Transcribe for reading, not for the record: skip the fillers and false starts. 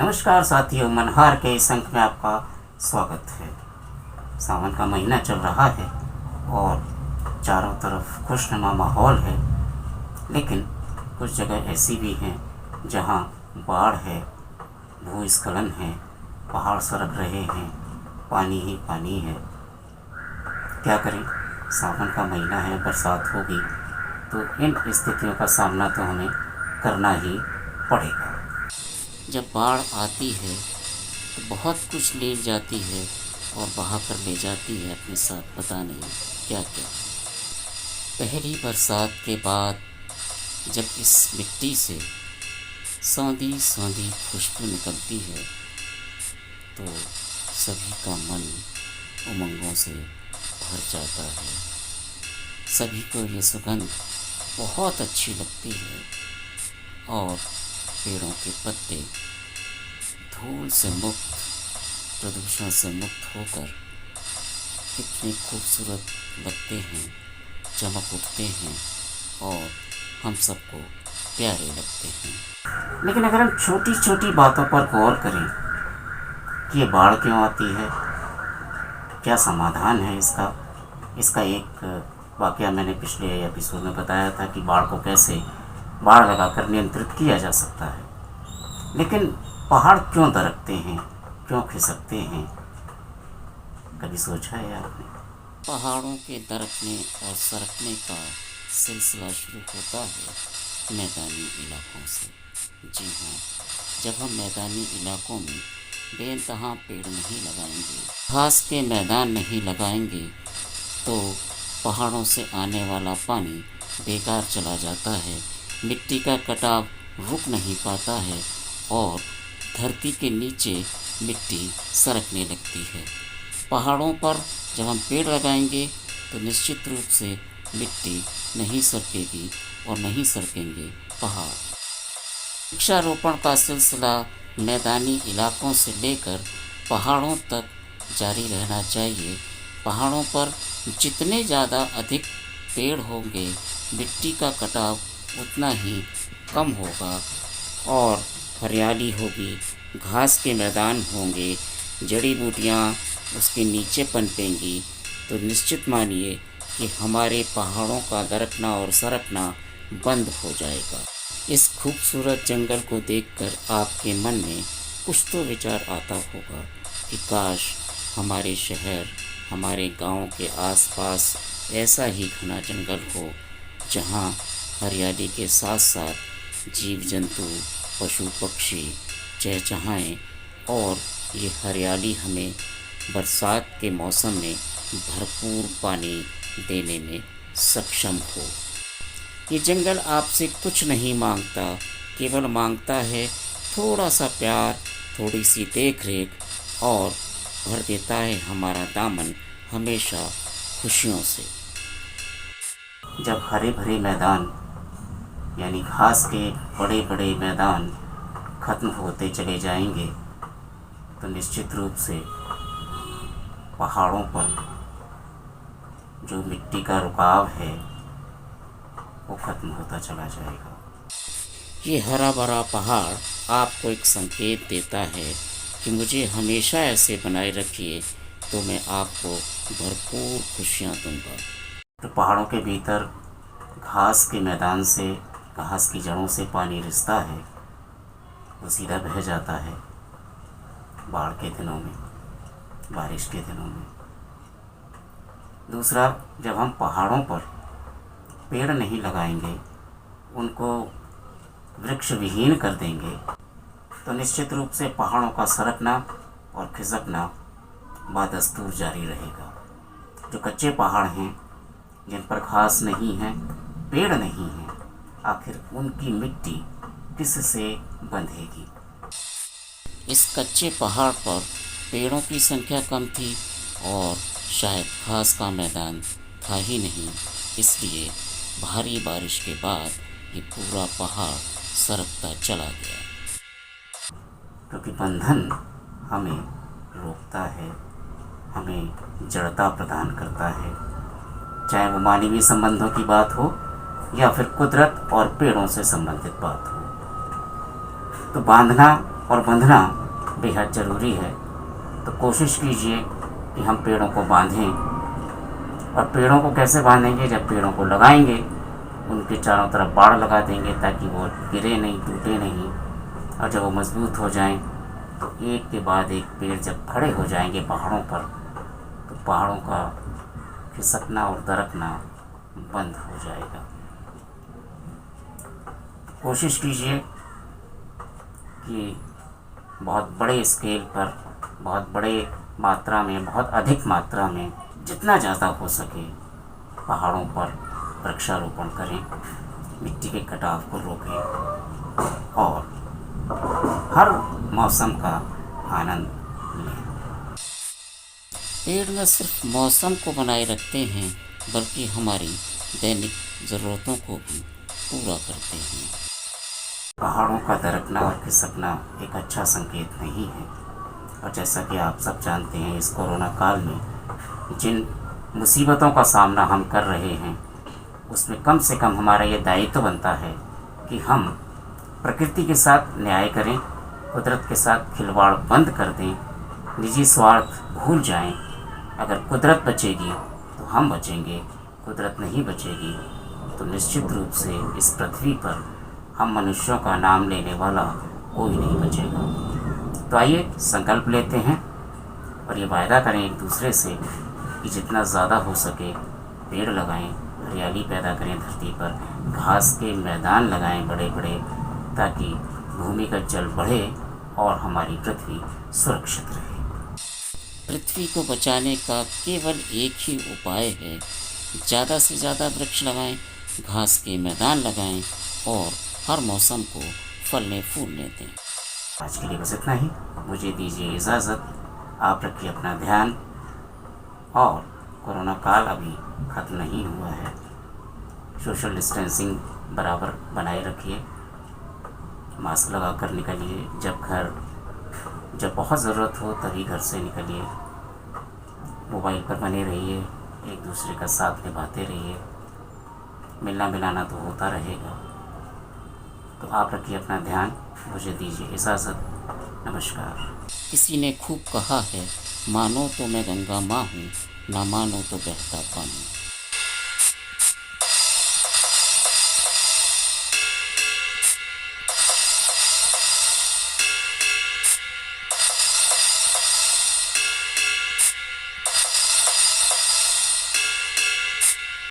नमस्कार साथियों, मनहार के इस अंक में आपका स्वागत है। सावन का महीना चल रहा है और चारों तरफ खुशनुमा माहौल है, लेकिन कुछ जगह ऐसी भी हैं जहां बाढ़ है, भूस्खलन है, पहाड़ सरक रहे हैं, पानी ही पानी है। क्या करें, सावन का महीना है, बरसात होगी तो इन स्थितियों का सामना तो हमें करना ही पड़ेगा। जब बाढ़ आती है तो बहुत कुछ ले जाती है और बहा कर ले जाती है अपने साथ, पता नहीं क्या क्या। पहली बरसात के बाद जब इस मिट्टी से सौंधी सौंधी खुशबू निकलती है तो सभी का मन उमंगों से भर जाता है। सभी को ये सुगंध बहुत अच्छी लगती है और पेड़ों के पत्ते धूल से मुक्त, प्रदूषण से मुक्त होकर कितने खूबसूरत लगते हैं, चमक उठते हैं और हम सबको प्यारे लगते हैं। लेकिन अगर हम छोटी छोटी बातों पर गौर करें कि ये बाढ़ क्यों आती है, क्या समाधान है इसका एक वाकया मैंने पिछले एपिसोड में बताया था कि बाढ़ को कैसे बाढ़ लगाकर नियंत्रित किया जा सकता है। लेकिन पहाड़ क्यों दरकते हैं, क्यों खिसकते हैं, कभी सोचा है आपने? पहाड़ों के दरकने और सरकने का सिलसिला शुरू होता है मैदानी इलाकों से। जी हाँ, जब हम मैदानी इलाकों में बेइंतहा पेड़ नहीं लगाएंगे, घास के मैदान नहीं लगाएंगे तो पहाड़ों से आने वाला पानी बेकार चला जाता है, मिट्टी का कटाव रुक नहीं पाता है और धरती के नीचे मिट्टी सरकने लगती है। पहाड़ों पर जब हम पेड़ लगाएंगे तो निश्चित रूप से मिट्टी नहीं सरकेगी और नहीं सरकेंगे पहाड़। वृक्षारोपण का सिलसिला मैदानी इलाकों से लेकर पहाड़ों तक जारी रहना चाहिए। पहाड़ों पर जितने ज़्यादा अधिक पेड़ होंगे, मिट्टी का कटाव उतना ही कम होगा और हरियाली होगी, घास के मैदान होंगे, जड़ी बूटियाँ उसके नीचे पनपेंगी। तो निश्चित मानिए कि हमारे पहाड़ों का दरकना और सरकना बंद हो जाएगा। इस खूबसूरत जंगल को देखकर आपके मन में कुछ तो विचार आता होगा कि काश हमारे शहर, हमारे गांव के आसपास ऐसा ही घना जंगल हो जहां हरियाली के साथ साथ जीव जंतु, पशु पक्षी चहचहाएं और ये हरियाली हमें बरसात के मौसम में भरपूर पानी देने में सक्षम हो। ये जंगल आपसे कुछ नहीं मांगता, केवल मांगता है थोड़ा सा प्यार, थोड़ी सी देख रेख और भर देता है हमारा दामन हमेशा खुशियों से। जब हरे भरे मैदान यानी घास के बड़े बड़े मैदान खत्म होते चले जाएंगे तो निश्चित रूप से पहाड़ों पर जो मिट्टी का रुकाव है वो खत्म होता चला जाएगा। ये हरा भरा पहाड़ आपको एक संकेत देता है कि मुझे हमेशा ऐसे बनाए रखिए तो मैं आपको भरपूर खुशियाँ दूंगा। तो पहाड़ों के भीतर घास के मैदान से, घास की जड़ों से पानी रिसता है, वो सीधा बह जाता है बाढ़ के दिनों में, बारिश के दिनों में। दूसरा, जब हम पहाड़ों पर पेड़ नहीं लगाएंगे, उनको वृक्ष विहीन कर देंगे तो निश्चित रूप से पहाड़ों का सरकना और खिसकना बादस्तूर जारी रहेगा। जो कच्चे पहाड़ हैं, जिन पर घास नहीं है, पेड़ नहीं है, आखिर उनकी मिट्टी किससे बंधेगी? इस कच्चे पहाड़ पर पेड़ों की संख्या कम थी और शायद घास का मैदान था ही नहीं, इसलिए भारी बारिश के बाद ये पूरा पहाड़ सरकता चला गया। क्योंकि बंधन हमें रोकता है, हमें जड़ता प्रदान करता है, चाहे वो मानवीय संबंधों की बात हो या फिर कुदरत और पेड़ों से संबंधित बात हो। तो बांधना और बंधना बेहद ज़रूरी है। तो कोशिश कीजिए कि हम पेड़ों को बांधें। और पेड़ों को कैसे बांधेंगे? जब पेड़ों को लगाएंगे, उनके चारों तरफ बाड़ लगा देंगे ताकि वो गिरे नहीं, टूटे नहीं। और जब वो मजबूत हो जाएं तो एक के बाद एक पेड़ जब खड़े हो जाएंगे पहाड़ों पर, तो पहाड़ों का खिसकना और दरकना बंद हो जाएगा। कोशिश कीजिए कि बहुत बड़े स्केल पर, बहुत बड़े मात्रा में, बहुत अधिक मात्रा में, जितना ज़्यादा हो सके पहाड़ों पर वृक्षारोपण करें, मिट्टी के कटाव को रोकें और हर मौसम का आनंद लें। पेड़ न सिर्फ मौसम को बनाए रखते हैं बल्कि हमारी दैनिक ज़रूरतों को भी पूरा करते हैं। पहाड़ों का दरकना और खिसकना एक अच्छा संकेत नहीं है। और जैसा कि आप सब जानते हैं, इस कोरोना काल में जिन मुसीबतों का सामना हम कर रहे हैं, उसमें कम से कम हमारा ये दायित्व बनता है कि हम प्रकृति के साथ न्याय करें, कुदरत के साथ खिलवाड़ बंद कर दें, निजी स्वार्थ भूल जाएं। अगर कुदरत बचेगी तो हम बचेंगे, कुदरत नहीं बचेगी तो निश्चित रूप से इस पृथ्वी पर हम मनुष्यों का नाम लेने वाला कोई नहीं बचेगा। तो आइए संकल्प लेते हैं और ये वायदा करें एक दूसरे से कि जितना ज़्यादा हो सके पेड़ लगाएं, हरियाली पैदा करें धरती पर, घास के मैदान लगाएं बड़े बड़े, ताकि भूमिगत जल बढ़े और हमारी पृथ्वी सुरक्षित रहे। पृथ्वी को बचाने का केवल एक ही उपाय है, ज़्यादा से ज़्यादा वृक्ष लगाएं, घास के मैदान लगाएं और हर मौसम को फलने फूलने दें। आज के लिए बस इतना ही। मुझे दीजिए इजाज़त। आप रखिए अपना ध्यान और कोरोना काल अभी ख़त्म नहीं हुआ है। सोशल डिस्टेंसिंग बराबर बनाए रखिए, मास्क लगा कर निकलिए, जब बहुत ज़रूरत हो तभी घर से निकलिए। मोबाइल पर बने रहिए, एक दूसरे का साथ निभाते रहिए, मिलना मिलाना तो होता रहेगा। तो आप रखिए अपना ध्यान। मुझे दीजिए इजाज़त। नमस्कार। किसी ने खूब कहा है, मानो तो मैं गंगा माँ हूँ, ना मानो तो बहता पानी।